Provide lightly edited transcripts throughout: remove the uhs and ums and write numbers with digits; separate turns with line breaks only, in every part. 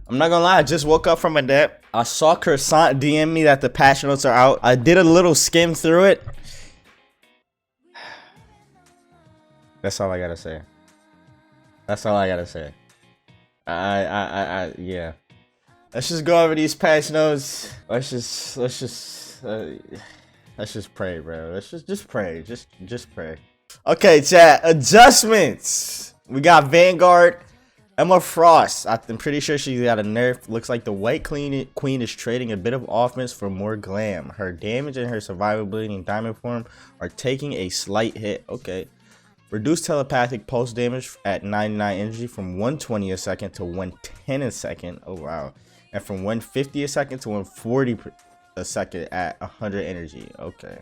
I'm not gonna lie, I just woke up from a nap. I saw Croissant DM me that the patch notes are out. I did a little skim through it. That's all I gotta say. That's all I gotta say. Yeah. Let's just go over these patch notes. Let's just pray, bro. Let's just pray. Just pray. Okay, chat. Adjustments. We got Vanguard. Emma Frost. I'm pretty sure she got a nerf. Looks like the White Queen is trading a bit of offense for more glam. Her damage and her survivability in diamond form are taking a slight hit. Okay. Reduce telepathic pulse damage at 99 energy from 120 a second to 110 a second. Oh wow. And from 150 a second to 140 a second at 100 energy. Okay.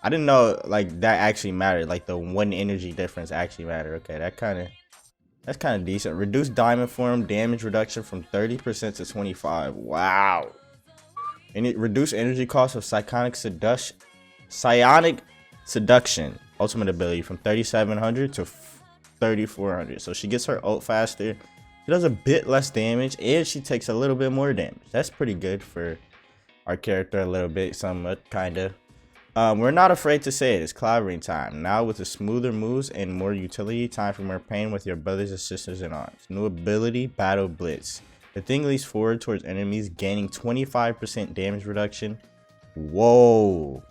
I didn't know like that actually mattered. Like the 1 energy difference actually mattered. Okay, that's kind of decent. Reduce diamond form damage reduction from 30% to 25. Wow. And it reduce energy cost of psionic seduction ultimate ability from 3700 to 3400. So she gets her ult faster. She does a bit less damage and she takes a little bit more damage. That's pretty good for our character. A little bit, somewhat, kind of. We're not afraid to say it. It's clobbering time. Now with the smoother moves and more utility, time for more pain with your brothers and sisters in arms. New ability, Battle Blitz. The thing leaps forward towards enemies, gaining 25% damage reduction. Whoa.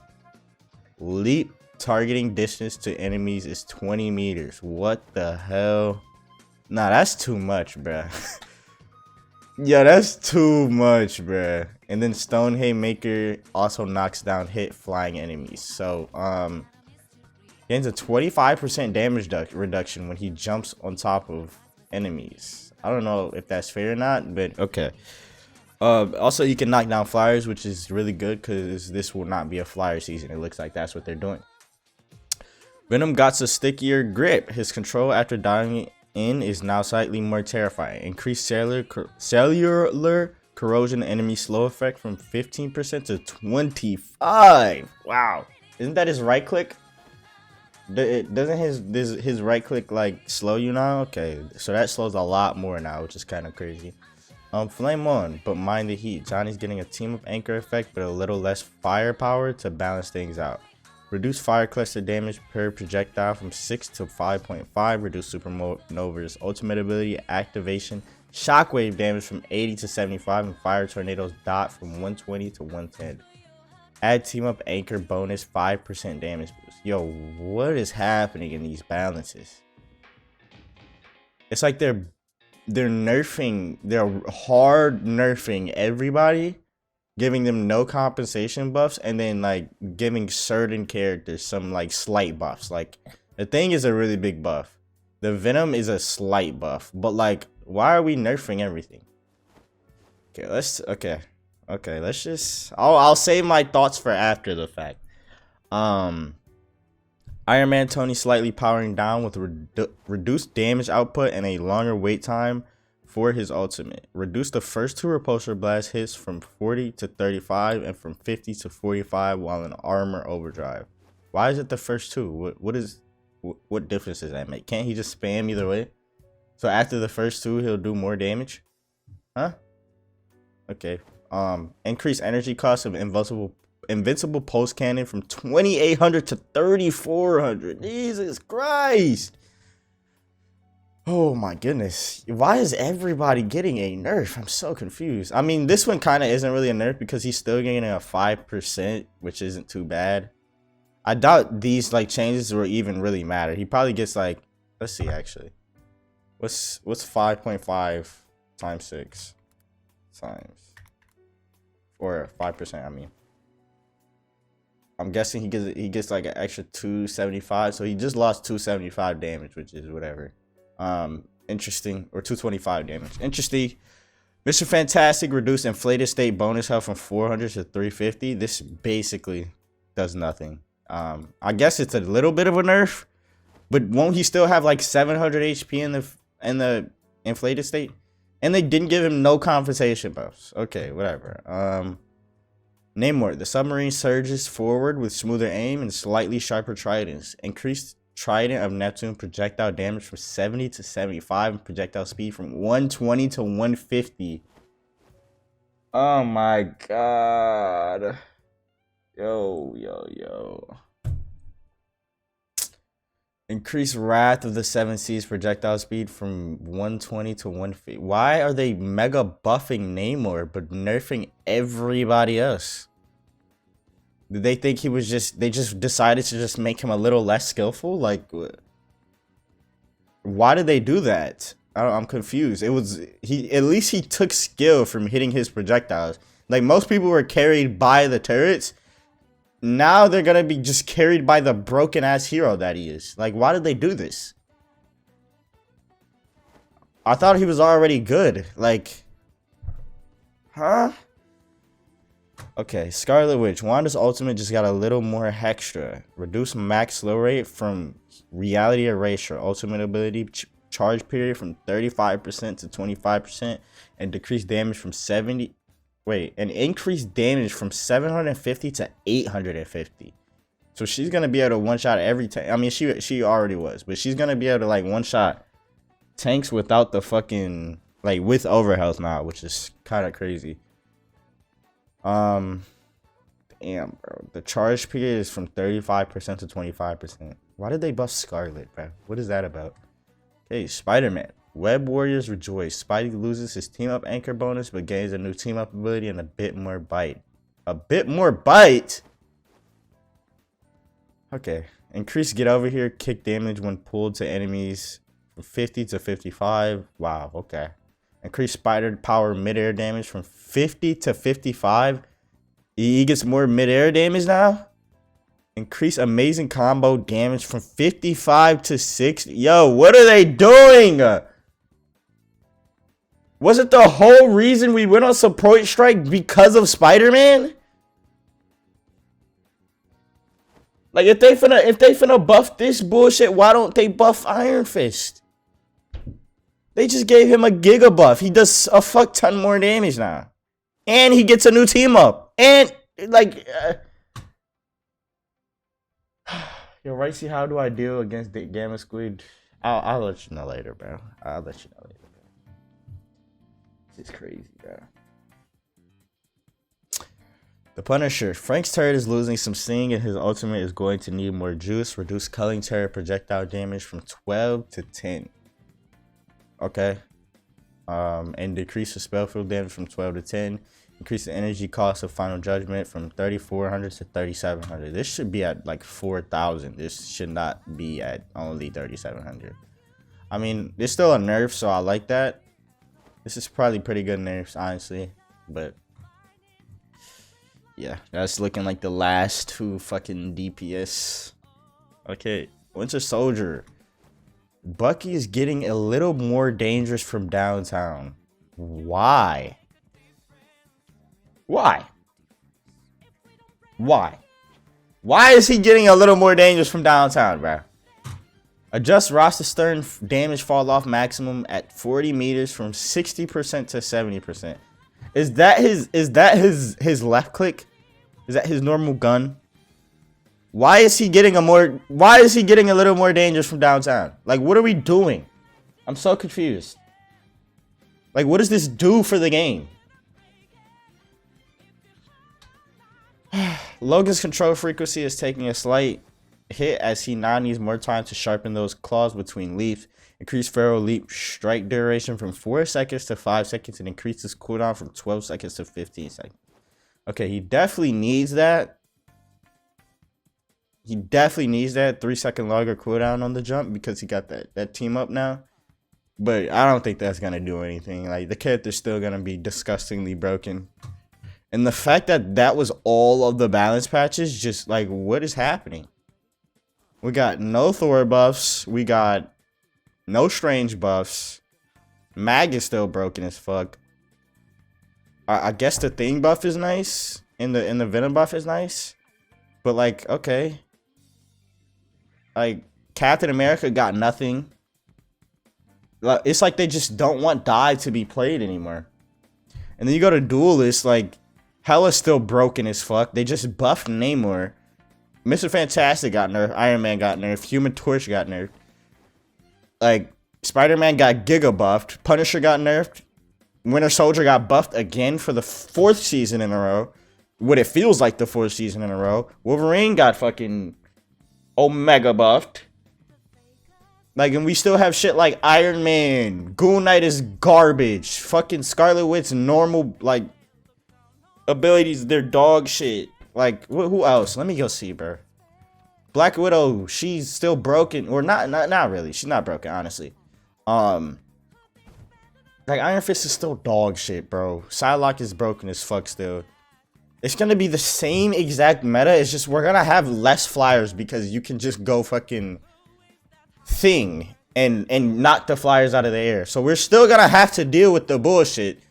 Leap targeting distance to enemies is 20 meters. What the hell? Nah, that's too much, bruh. Yeah, that's too much, bruh. And then Stone Haymaker also knocks down hit flying enemies. So, gains a 25% damage reduction when he jumps on top of enemies. I don't know if that's fair or not, but okay. Also, you can knock down flyers, which is really good because this will not be a flyer season. It looks like that's what they're doing. Venom got a stickier grip. His control after diving in is now slightly more terrifying. Increased cellular corrosion enemy slow effect from 15% to 25. Wow. Isn't that his right click? Doesn't his right click like slow you now? Okay, so that slows a lot more now, which is kind of crazy. Flame on, but mind the heat. Johnny's getting a team of anchor effect, but a little less firepower to balance things out. Reduce fire cluster damage per projectile from 6 to 5.5. Reduce Supernova's ultimate ability activation. Shockwave damage from 80 to 75. And fire tornadoes dot from 120 to 110. Add team up anchor bonus 5% damage boost. Yo, what is happening in these balances? It's like they're nerfing, they're hard nerfing everybody, giving them no compensation buffs, and then like giving certain characters some like slight buffs. Like the Thing is a really big buff, the Venom is a slight buff, but like why are we nerfing everything? Okay, let's just I'll save my thoughts for after the fact. Iron Man Tony slightly powering down with reduced damage output and a longer wait time for his ultimate. Reduce the first 2 repulsor blast hits from 40 to 35 and from 50 to 45 while in armor overdrive. Why is it the first 2? What difference does that make? Can't he just spam either way? So after the first 2 he'll do more damage? Huh? Okay. Increase energy cost of invincible pulse cannon from 2800 to 3400. Jesus Christ. Oh my goodness. Why is everybody getting a nerf? I'm so confused. I mean, this one kind of isn't really a nerf because he's still getting a 5%, which isn't too bad. I doubt these like changes will even really matter. He probably gets like, let's see actually. What's 5.5 times 6 times, or 5%, I mean. I'm guessing he gets like an extra 275, so he just lost 275 damage, which is whatever. Interesting. Or 225 damage. Interesting. Mr. Fantastic reduced inflated state bonus health from 400 to 350. This basically does nothing. I guess it's a little bit of a nerf, but won't he still have like 700 HP in the inflated state? And they didn't give him no compensation buffs. Okay, whatever. Namor, the submarine surges forward with smoother aim and slightly sharper tridents. Increased Trident of Neptune projectile damage from 70 to 75 and projectile speed from 120 to 150. Oh my god. Yo. Increase wrath of the 7 Seas projectile speed from 120 to 150. Why are they mega buffing Namor but nerfing everybody else? Did they think he was they just decided to just make him a little less skillful? Like, why did they do that? I'm confused. At least he took skill from hitting his projectiles. Like, most people were carried by the turrets. Now they're gonna be just carried by the broken ass hero that he is. Like, why did they do this? I thought he was already good. Like, huh? Okay, Scarlet Witch. Wanda's ultimate just got a little more hextra. Reduce max slow rate from reality erasure. Ultimate ability charge period from 35% to 25%, and decrease damage from 70. Wait, and increase damage from 750 to 850. So she's gonna be able to one shot every tank. I mean, she already was, but she's gonna be able to like one shot tanks without the fucking like with overhealth now, which is kind of crazy. Damn, bro. The charge period is from 35% to 25%. Why did they buff Scarlet, bro? What is that about? Okay, Spider-Man. Web Warriors rejoice. Spidey loses his team up anchor bonus, but gains a new team up ability and a bit more bite. A bit more bite? Okay. Increase get over here. Kick damage when pulled to enemies from 50 to 55. Wow, okay. Increase spider power midair damage from 50 to 55. He gets more midair damage now. Increase amazing combo damage from 55 to 60. Yo, what are they doing? Was it the whole reason we went on support strike because of Spider-Man? Like, if they finna buff this bullshit, why don't they buff Iron Fist? They just gave him a giga buff. He does a fuck ton more damage now. And he gets a new team up. And, like... Yo, Ricey, how do I deal against the Gamma Squid? I'll let you know later, bro. I'll let you know later. This is crazy, bro. The Punisher. Frank's turret is losing some sting, and his ultimate is going to need more juice. Reduce culling turret projectile damage from 12 to 10. Okay. And decrease the spell field damage from 12 to 10. Increase the energy cost of Final Judgment from 3,400 to 3,700. This should be at like 4,000. This should not be at only 3,700. I mean, there's still a nerf, so I like that. This is probably pretty good nerfs, honestly. But yeah, that's looking like the last two fucking DPS. Okay, Winter Soldier. Bucky is getting a little more dangerous from downtown. Why? Why? Why? Why is he getting a little more dangerous from downtown, bro? Adjust roster stern damage fall off maximum at 40 meters from 60% to 70%. Is that his left click? Is that his normal gun? Why is he getting a little more dangerous from downtown? Like, what are we doing? I'm so confused. Like, what does this do for the game? Logan's control frequency is taking a slight hit as he now needs more time to sharpen those claws between leaps. Increase Pharaoh leap strike duration from 4 seconds to 5 seconds and increases cooldown from 12 seconds to 15 seconds. Okay, he definitely needs that. He definitely needs that 3-second longer cooldown on the jump because he got that team up now. But I don't think that's gonna do anything. Like, the character's still gonna be disgustingly broken. And the fact that that was all of the balance patches, just like, what is happening? We got no Thor buffs. We got no Strange buffs. Mag is still broken as fuck. I guess the Thing buff is nice. And the Venom buff is nice. But, like, okay. Like, Captain America got nothing. It's like they just don't want Die to be played anymore. And then you go to Duelist, like, Hela's still broken as fuck. They just buffed Namor. Mr. Fantastic got nerfed. Iron Man got nerfed. Human Torch got nerfed. Like, Spider-Man got giga buffed. Punisher got nerfed. Winter Soldier got buffed again for the 4th season in a row. What it feels like the 4th season in a row. Wolverine got fucking Omega buffed. Like, and we still have shit like Iron Man. Goon Knight is garbage. Fucking Scarlet Witch's normal, like, abilities, they're dog shit. Like, who else? Let me go see, bro. Black Widow, she's still broken. Or not really. She's not broken, honestly. Like, Iron Fist is still dog shit, bro. Psylocke is broken as fuck still. It's gonna be the same exact meta. It's just we're gonna have less flyers because you can just go fucking thing and knock the flyers out of the air. So we're still gonna have to deal with the bullshit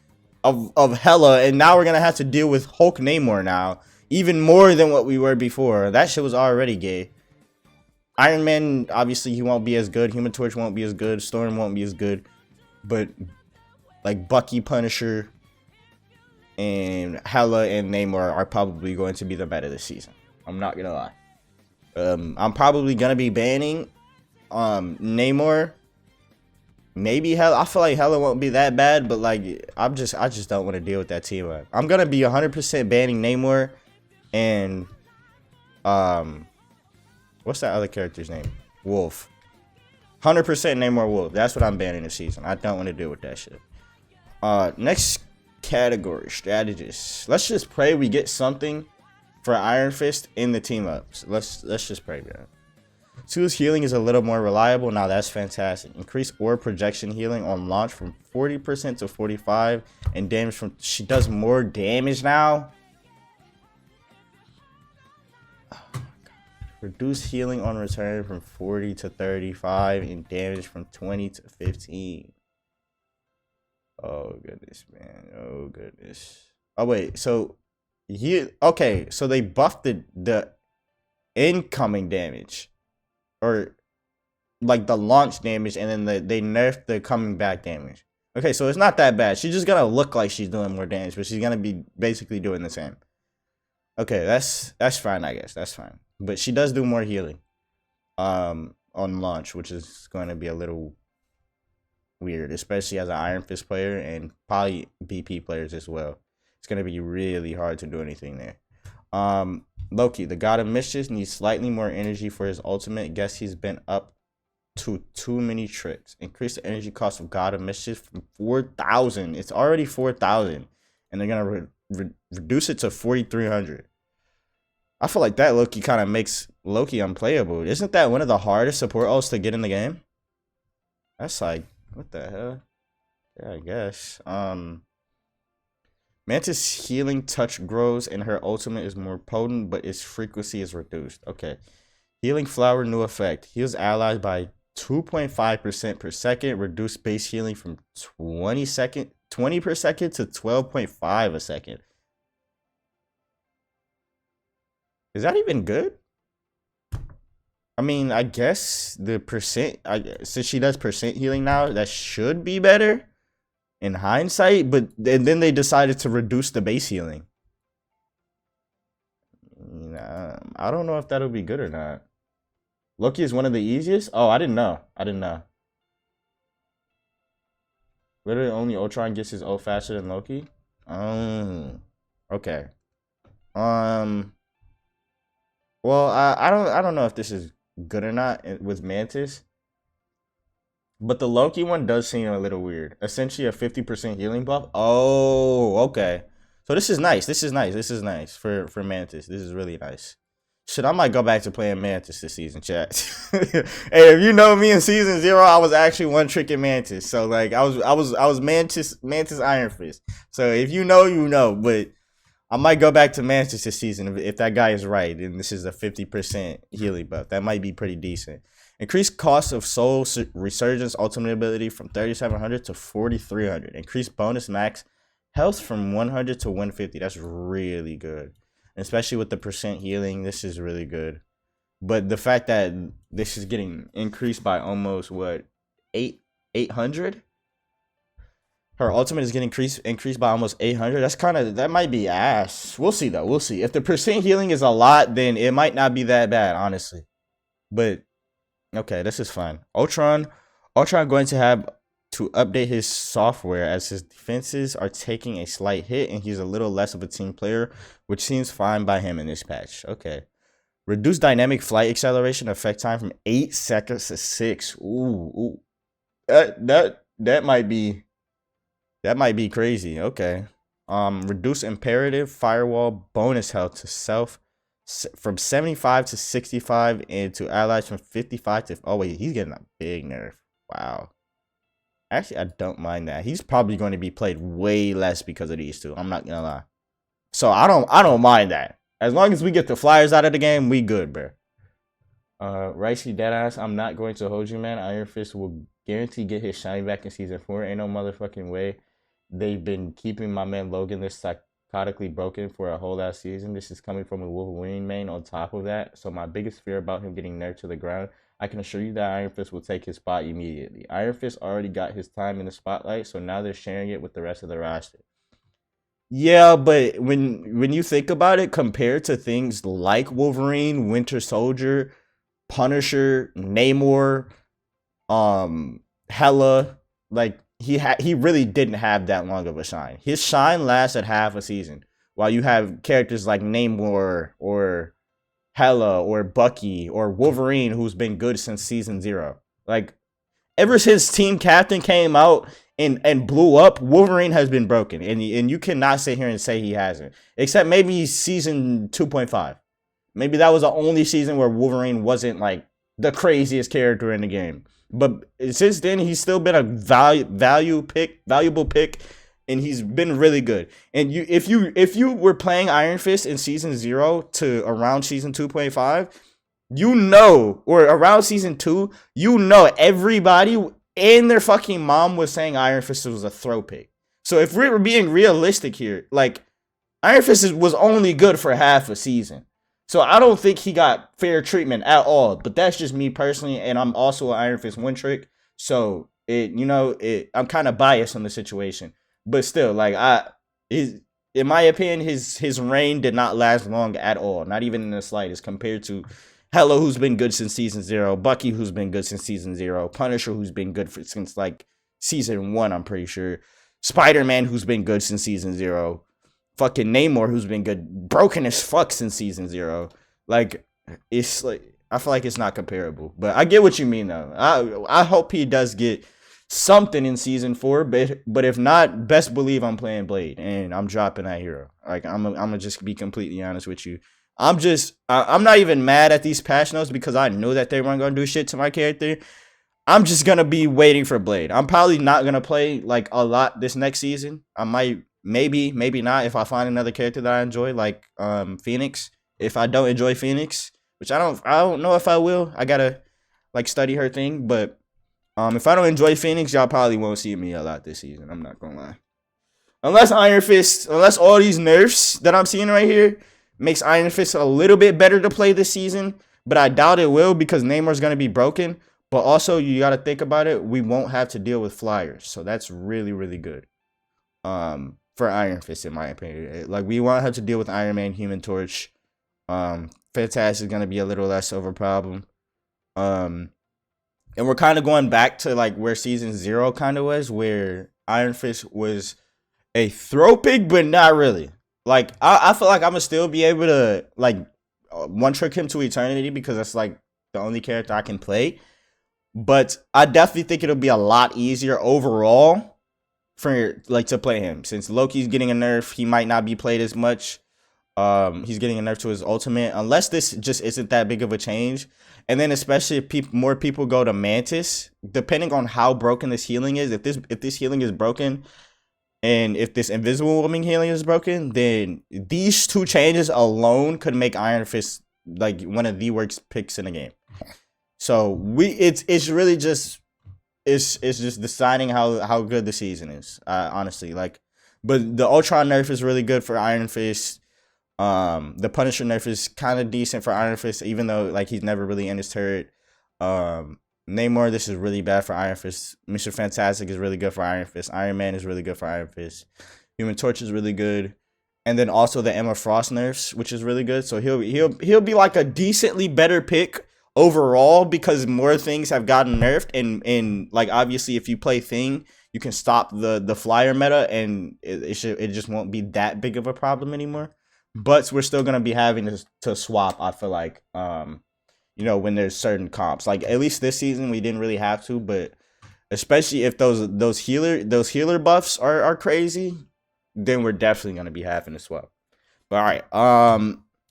of Hela, and now we're gonna have to deal with Hulk Namor now. Even more than what we were before. That shit was already gay. Iron Man, obviously, he won't be as good. Human Torch won't be as good. Storm won't be as good. But, like, Bucky, Punisher, and Hela and Namor are probably going to be the meta this season. I'm not gonna lie. I'm probably gonna be banning Namor. Maybe Hela. I feel like Hela won't be that bad, but like I just don't want to deal with that team up. I'm gonna be 100% banning Namor and what's that other character's name? Wolf. 100% Namor Wolf. That's what I'm banning this season. I don't want to deal with that shit. Next category, strategists. Let's just pray we get something for Iron Fist in the team ups. Let's just pray, man. Sue's healing is a little more reliable. Now that's fantastic. Increase orb projection healing on launch from 40% to 45%, and damage from she does more damage now. Oh my God. Reduce healing on return from 40 to 35 and damage from 20 to 15. Oh goodness, man. Oh goodness. Oh wait, so okay, so they buffed the incoming damage. Or like the launch damage, and then they nerfed the coming back damage. Okay, so it's not that bad. She's just gonna look like she's doing more damage, but she's gonna be basically doing the same. Okay, that's fine, I guess. That's fine. But she does do more healing on launch, which is going to be a little weird, especially as an Iron Fist player and probably BP players as well. It's gonna be really hard to do anything there. Loki, the god of mischief, needs slightly more energy for his ultimate. Guess he's been up to too many tricks. Increase the energy cost of god of mischief from 4,000. It's already 4,000, and they're gonna reduce it to 4,300. I feel like that Loki kind of makes Loki unplayable. Isn't that one of the hardest support ults to get in the game? That's like, what the hell? Yeah, I guess. Mantis' healing touch grows and her ultimate is more potent, but its frequency is reduced. Okay. Healing flower, new effect. Heals allies by 2.5% per second. Reduce base healing from 20 per second to 12.5 a second. Is that even good? I mean, I guess the percent, since she does percent healing now, that should be better in hindsight, but and then they decided to reduce the base healing. I don't know if that'll be good or not. Loki is one of the easiest? Oh, I didn't know. Literally only Ultron gets his ult faster than Loki? Okay. Well, I don't know if this is good or not with Mantis. But the Loki one does seem a little weird. Essentially a 50% healing buff. Oh, okay. So this is nice. This is nice for Mantis. This is really nice. Shit, I might go back to playing Mantis this season, chat. Hey, if you know me in season 0, I was actually one tricking Mantis. So like I was Mantis Iron Fist. So if you know, you know. But I might go back to Mantis this season if that guy is right, and this is a 50% healing buff. That might be pretty decent. Increased cost of Soul Resurgence ultimate ability from 3,700 to 4,300. Increased bonus max health from 100 to 150. That's really good. And especially with the percent healing, this is really good. But the fact that this is getting increased by almost, what, 800? Her ultimate is getting increased by almost 800. That's that might be ass. We'll see, though. We'll see. If the percent healing is a lot, then it might not be that bad, honestly. But okay, this is fine. Ultron going to have to update his software as his defenses are taking a slight hit and he's a little less of a team player, which seems fine by him in this patch. Okay. Reduce dynamic flight acceleration effect time from 8 seconds to 6. Ooh. That might be crazy. Okay. Reduce imperative firewall bonus health to self from 75 to 65 and to allies from 55 to, oh wait, he's getting a big nerf. Wow. Actually, I don't mind that. He's probably going to be played way less because of these two. I'm not gonna lie. So I don't mind that. As long as we get the flyers out of the game, we good, bro. Ricey deadass, I'm not going to hold you, man. Iron Fist will guarantee get his shiny back in season 4. Ain't no motherfucking way. They've been keeping my man Logan this psychotically broken for a whole last season. This is coming from a Wolverine main on top of that. So my biggest fear about him getting nerfed to the ground, I can assure you that Iron Fist will take his spot immediately. Iron Fist already got his time in the spotlight, so now they're sharing it with the rest of the roster. Yeah, but when you think about it, compared to things like Wolverine, Winter Soldier, Punisher, Namor, Hela, like he really didn't have that long of a shine. His shine lasted half a season, while you have characters like Namor or Hela or Bucky or Wolverine, who's been good since season 0. Like, ever since Team Captain came out and blew up, Wolverine has been broken, and you cannot sit here and say he hasn't, except maybe season 2.5. Maybe that was the only season where Wolverine wasn't like the craziest character in the game. But since then, he's still been a valuable pick, and he's been really good. And if you were playing Iron Fist in season 0 to around season 2.5, or around season 2, everybody and their fucking mom was saying Iron Fist was a throw pick. So if we're being realistic here, like, Iron Fist was only good for half a season. So I don't think he got fair treatment at all. But that's just me personally, and I'm also an Iron Fist one trick. So I'm kind of biased on the situation. But still, like, in my opinion, his reign did not last long at all, not even in the slightest, compared to Hela, who's been good since season 0, Bucky, who's been good since season 0, Punisher, who's been good since like season 1, I'm pretty sure, Spider-Man, who's been good since season 0, fucking Namor, who's been good, broken as fuck since season 0. Like, it's like, I feel like it's not comparable, but I get what you mean though. I hope he does get something in season 4, but if not, best believe I'm playing Blade and I'm dropping that hero. Like, I'm gonna just be completely honest with you. I'm not even mad at these patch notes because I knew that they weren't gonna do shit to my character. I'm just gonna be waiting for Blade. I'm probably not gonna play like a lot this next season. I might, maybe not, if I find another character that I enjoy, like Phoenix. If I don't enjoy Phoenix, which I don't know if I will. I gotta like study her thing, but if I don't enjoy Phoenix, y'all probably won't see me a lot this season. I'm not gonna lie. Unless all these nerfs that I'm seeing right here makes Iron Fist a little bit better to play this season, but I doubt it will because Namor's going to be broken. But also, you got to think about it, we won't have to deal with flyers. So that's really, really good for Iron Fist, in my opinion. Like, we won't have to deal with Iron Man, Human Torch. Fantastic is going to be a little less of a problem. And we're kind of going back to, like, where season 0 kind of was, where Iron Fist was a throw pick, but not really. Like, I feel like I'm going to still be able to, like, one-trick him to eternity because that's, like, the only character I can play. But I definitely think it'll be a lot easier overall for, like, to play him. Since Loki's getting a nerf, he might not be played as much. He's getting a nerf to his ultimate. Unless this just isn't that big of a change. And then especially if more people go to Mantis, depending on how broken this healing is. If this healing is broken... And if this Invisible Woman healing is broken, then these two changes alone could make Iron Fist like one of the worst picks in the game. So it's really just it's just deciding how good the season is. Honestly, like, but the Ultron nerf is really good for Iron Fist. The Punisher nerf is kind of decent for Iron Fist, even though like he's never really in his turret. Namor, this is really bad for Iron Fist. Mr. Fantastic is really good for Iron Fist. Iron Man is really good for Iron Fist. Human Torch is really good. And then also the Emma Frost nerfs, which is really good. So he'll be like a decently better pick overall because more things have gotten nerfed, and like obviously if you play Thing, you can stop the flyer meta, and it just won't be that big of a problem anymore. But we're still gonna be having to swap. I feel like when there's certain comps, like at least this season we didn't really have to, but especially if those healer buffs are crazy, then we're definitely gonna be having to swap. But all right,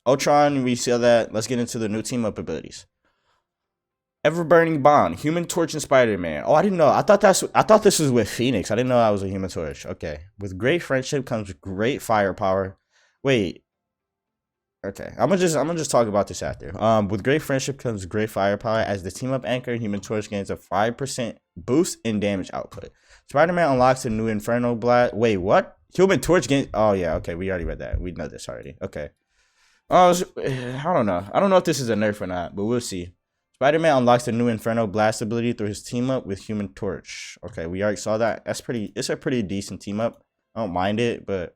Ultron, we see that. Let's get into the new team up abilities. Ever Burning Bond, Human Torch, and Spider-Man. Oh, I didn't know. I thought this was with Phoenix. I didn't know I was a Human Torch. Okay. With great friendship comes great firepower. Wait. Okay. I'm gonna just talk about this after. With great friendship comes great firepower. As the team up anchor, Human Torch gains a 5% boost in damage output. Spider-Man unlocks a new Inferno Blast. Wait, what? Human Torch gains. Oh yeah. Okay, we already read that. We know this already. Okay. I don't know. I don't know if this is a nerf or not, but we'll see. Spider-Man unlocks the new Inferno Blast ability through his team up with Human Torch. Okay, we already saw that. It's a pretty decent team up. I don't mind it, but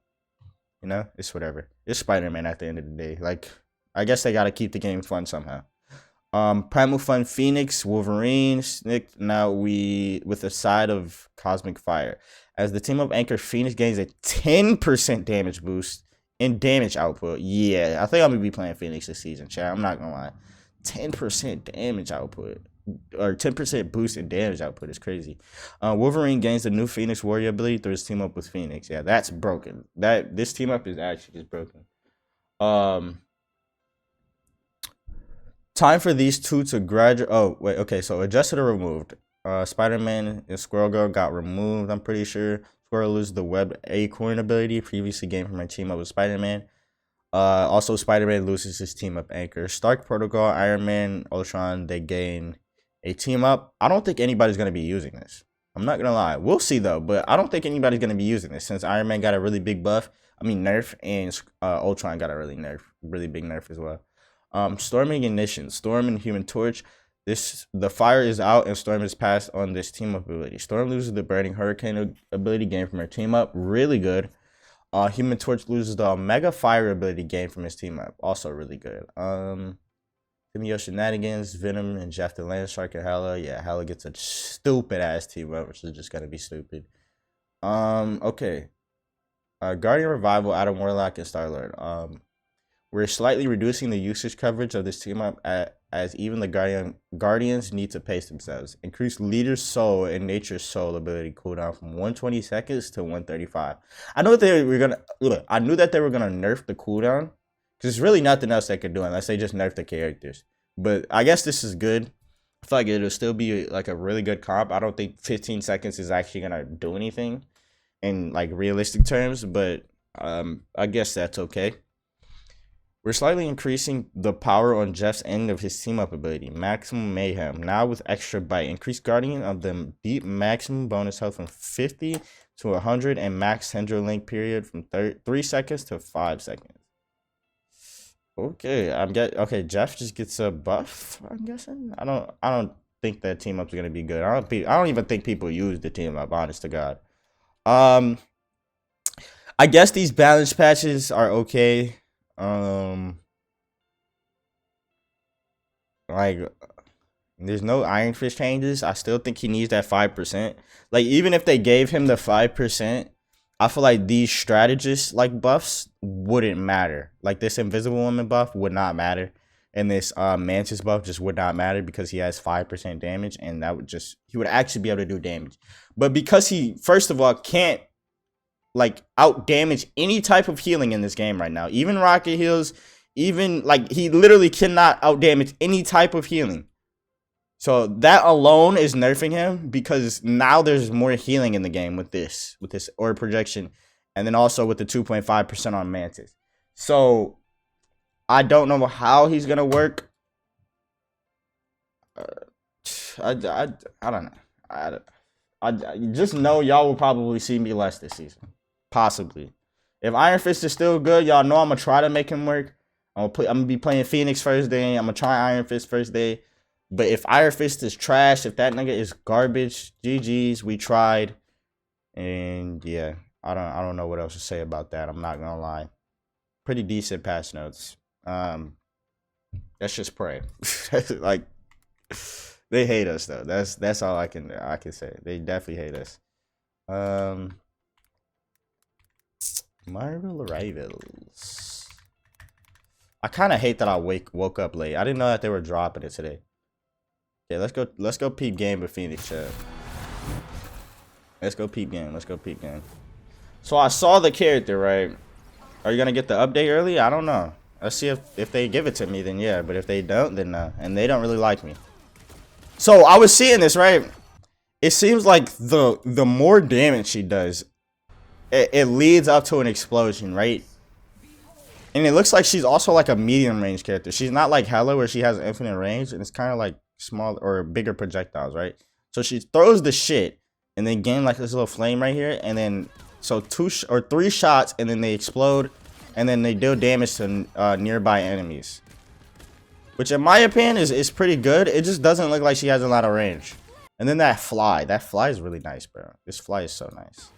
it's whatever. It's Spider-Man at the end of the day. Like, I guess they gotta keep the game fun somehow. Primal Fun Phoenix, Wolverine, Snick. Now with a side of Cosmic Fire. As the team up anchor, Phoenix gains a 10% damage boost in damage output. Yeah, I think I'm gonna be playing Phoenix this season, chat. I'm not gonna lie. 10% damage output or 10% boost in damage output is crazy. Wolverine gains the new Phoenix Warrior ability through his team up with Phoenix. Yeah, that's broken. This team up is actually just broken. Time for these two to graduate. Oh wait, okay. So adjusted or removed. Spider-Man and Squirrel Girl got removed. I'm pretty sure Squirrel loses the Web Acorn ability previously gained from my team up with Spider-Man. Also, Spider-Man loses his team up anchor. Stark Protocol, Iron Man, Ultron, they gain a team up. I don't think anybody's going to be using this. I'm not going to lie. We'll see, though. But I don't think anybody's going to be using this since Iron Man got a really big buff. I mean, nerf. And Ultron got a really big nerf as well. Storming Ignition. Storm and Human Torch. The fire is out and Storm is passed on this team up ability. Storm loses the Burning Hurricane ability gained from her team up. Really good. Human Torch loses the Mega Fire ability gained from his team up. Also really good. Timio Shenanigans, Venom, and Jeff the Landshark and Hela. Yeah, Hela gets a stupid ass team up, which is just gonna be stupid. Okay. Guardian Revival, Adam Warlock, and Star-Lord. We're slightly reducing the usage coverage of this team up as even the Guardians need to pace themselves. Increase Leader's Soul and Nature's Soul ability cooldown from 120 seconds to 135. I knew that they were gonna nerf the cooldown because there's really nothing else they could do unless they just nerf the characters. But I guess this is good. I feel like it'll still be like a really good comp. I don't think 15 seconds is actually gonna do anything in like realistic terms, but I guess that's okay. We're slightly increasing the power on Jeff's end of his team up ability, Maximum Mayhem. Now with extra bite, increase Guardian of the deep maximum bonus health from 50 to 100 and max Tendril Link period from 3 seconds to 5 seconds. Okay, okay. Jeff just gets a buff. I'm guessing. I don't think that team up's gonna be good. I don't even think people use the team up. Honest to God. I guess these balance patches are okay. Like there's no Iron Fist changes. I still think he needs that 5%. Like even if they gave him the 5%, I feel like these strategist like buffs wouldn't matter. Like this Invisible Woman buff would not matter, and this Mantis buff just would not matter because he has 5% damage, and he would actually be able to do damage. But because he first of all can't like out damage any type of healing in this game right now, even rocket heals, even like he literally cannot out damage any type of healing. So that alone is nerfing him because now there's more healing in the game with this orb projection, and then also with the 2.5% on Mantis. So I don't know how he's gonna work. I don't know. I just know y'all will probably see me less this season. Possibly. If Iron Fist is still good, y'all know I'm gonna try to make him work. I'm gonna be playing Phoenix first day. I'm gonna try Iron Fist first day. But if Iron Fist is trash, if that nigga is garbage, GG's, we tried. And yeah, I don't know what else to say about that. I'm not gonna lie. Pretty decent patch notes. Let's just pray. Like They hate us though. That's all I can say. They definitely hate us. Marvel Rivals. I kind of hate that I woke up late. I didn't know that they were dropping it today. Okay, let's go peep game with Phoenix chat. Let's go peep game. Let's go peep game. So I saw the character, right? Are you gonna get the update early? I don't know. Let's see if they give it to me, then yeah. But if they don't, then no. And they don't really like me. So I was seeing this, right? It seems like the more damage she does, it leads up to an explosion, right? And it looks like she's also like a medium range character. She's not like Hela where she has infinite range and it's kind of like small or bigger projectiles, right? So she throws the shit and then gain like this little flame right here, and then so 2 or 3 shots and then they explode and then they deal damage to nearby enemies, which in my opinion is pretty good. It just doesn't look like she has a lot of range. And then that fly is really nice, bro. This fly is so nice.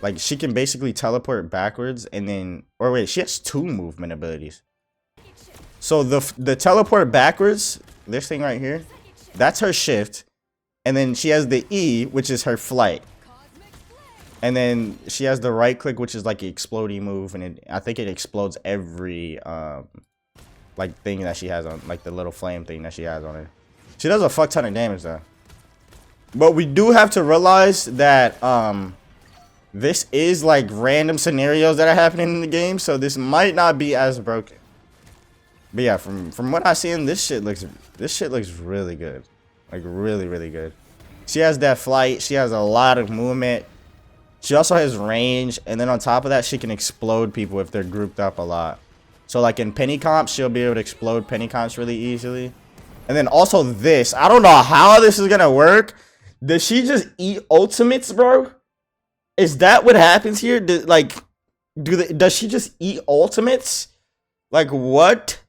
Like, she can basically teleport backwards and then, or wait, she has 2 movement abilities. So the teleport backwards, this thing right here, that's her shift. And then she has the E, which is her flight. And then she has the right click, which is like an exploding move, and I think it explodes every like thing that she has on, like the little flame thing that she has on her. She does a fuck ton of damage though. But we do have to realize that this is like random scenarios that are happening in the game, so this might not be as broken. But yeah, from what I seen, this shit looks really good. Like really good. She has that flight, she has a lot of movement. She also has range, and then on top of that, she can explode people if they're grouped up a lot. So like in penny comps, she'll be able to explode penny comps really easily. And then also this, I don't know how this is gonna work. Does she just eat ultimates, bro? Is that what happens here? Does she just eat ultimates? Like what?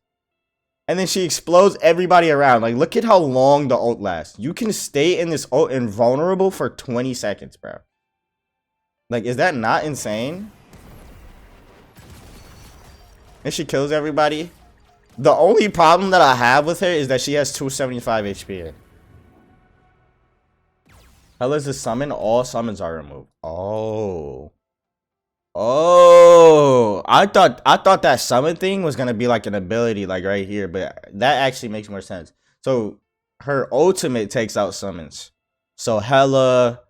And then she explodes everybody around. Like, look at how long the ult lasts. You can stay in this ult invulnerable for 20 seconds, bro. Like, is that not insane? And she kills everybody. The only problem that I have with her is that she has 275 HP. Hela's a summon. All summons are removed. Oh. Oh. I thought that summon thing was gonna be like an ability, like right here, but that actually makes more sense. So her ultimate takes out summons. So Hela.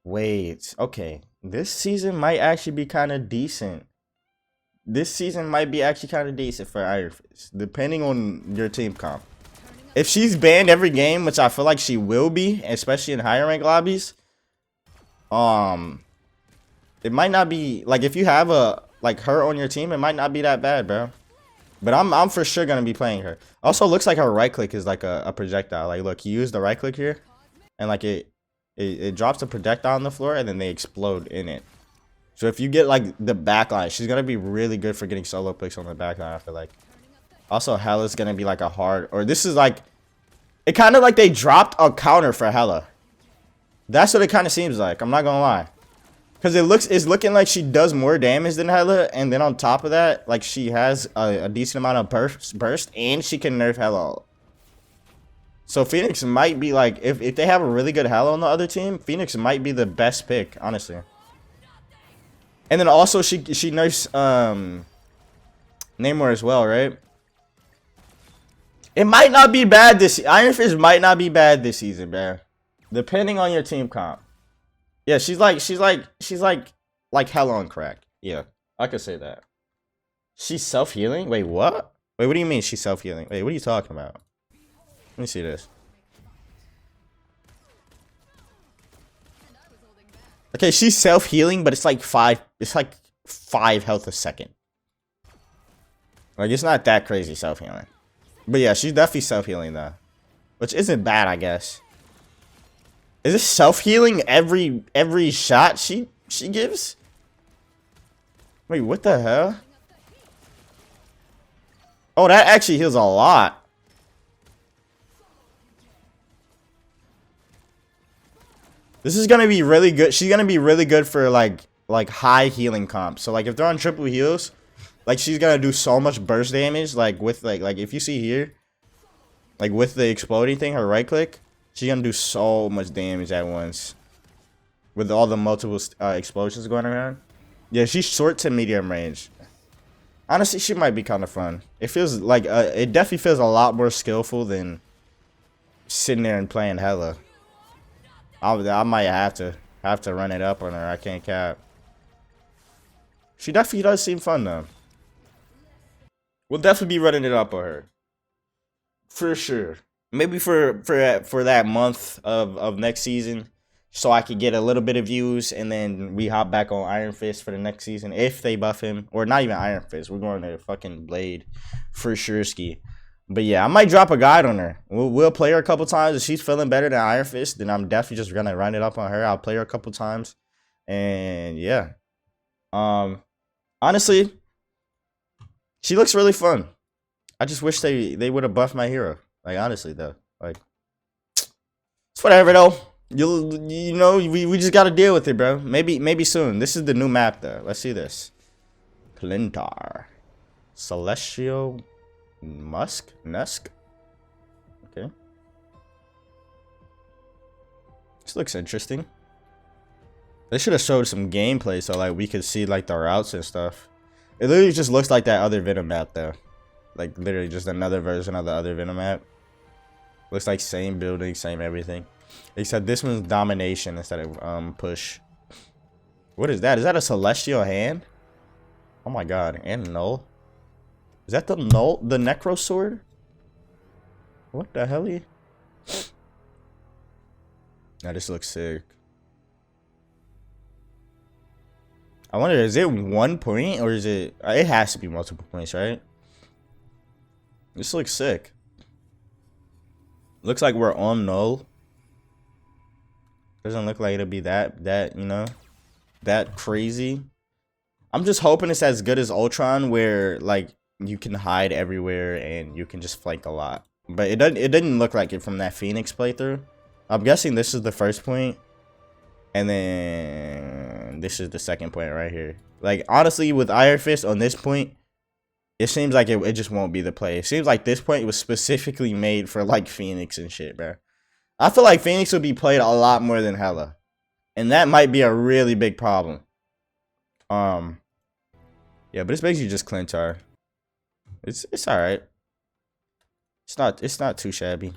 Wait. Okay. This season might actually be kind of decent. This season might be actually kind of decent for Iron Fist, depending on your team comp. If she's banned every game, which I feel like she will be, especially in higher rank lobbies, it might not be like if you have a like her on your team, it might not be that bad, bro. But I'm for sure gonna be playing her. Also, looks like her right click is like a projectile. Like, look, you use the right click here, and like it drops a projectile on the floor, and then they explode in it. So if you get like the backline, she's gonna be really good for getting solo picks on the backline, I feel like. Also, Hela's gonna be like a hard, or this is like, it kind of like they dropped a counter for Hela. That's what it kind of seems like. I'm not gonna lie, because it's looking like she does more damage than Hela, and then on top of that, like she has a decent amount of burst, and she can nerf Hela. So Phoenix might be like, if they have a really good Hela on the other team, Phoenix might be the best pick, honestly. And then also she nerfs Namor as well, right? It might not be bad this Iron Fist might not be bad this season, man. Depending on your team comp. Yeah, she's like Hela on crack. Yeah, I could say that. She's self-healing? Wait, what? Wait, what do you mean she's self-healing? Wait, what are you talking about? Let me see this. Okay, she's self-healing, but it's like 5 health a second. Like, it's not that crazy self-healing. But yeah, she's definitely self-healing though. Which isn't bad, I guess. Is this self-healing every shot she gives? Wait, what the hell? Oh, that actually heals a lot. This is gonna be really good. She's gonna be really good for like high healing comps. So like if they're on triple heals, like she's gonna do so much burst damage. Like with like if you see here, Like with the exploding thing, her right click, she's gonna do so much damage at once. With all the multiple explosions going around. Yeah, she's short to medium range. Honestly, she might be kind of fun. It feels like, it definitely feels a lot more skillful than sitting there and playing hella. I might have to run it up on her. I can't cap. She definitely does seem fun though. We'll definitely be running it up on her. For sure. Maybe for that month of next season, so I could get a little bit of views, and then we hop back on Iron Fist for the next season if they buff him, or not even Iron Fist. We're going to fucking Blade for sure ski. But yeah, I might drop a guide on her. We'll play her a couple times. If she's feeling better than Iron Fist, then I'm definitely just gonna run it up on her. I'll play her a couple times, and yeah. Honestly, she looks really fun. I just wish they would have buffed my hero. Like, honestly though, like, it's whatever though. You know, we just gotta deal with it, bro. Maybe soon. This is the new map though. Let's see this. Clintar, Celestial, Nusk. Okay. This looks interesting. They should have showed some gameplay so like we could see like the routes and stuff. It literally just looks like that other Venom map though. Like literally just another version of the other Venom map. Looks like same building, same everything. Except this one's domination instead of push. What is that? Is that a celestial hand? Oh my god, and null. Is that the null, the necro sword? What the hell? Now this looks sick. I wonder, is it 1 point or is it? It has to be multiple points, right? This looks sick. Looks like we're on null. Doesn't look like it'll be that you know, that crazy. I'm just hoping it's as good as Ultron, where like you can hide everywhere and you can just flank a lot. But it didn't look like it from that Phoenix playthrough. I'm guessing this is the first point, and then this is the second point right here. Like honestly, with Iron Fist on this point, it seems like it just won't be the play. It seems like this point was specifically made for like Phoenix and shit, bro. I feel like Phoenix would be played a lot more than Hela, and that might be a really big problem. Yeah, but it's basically just Clintar. It's all right. It's not too shabby.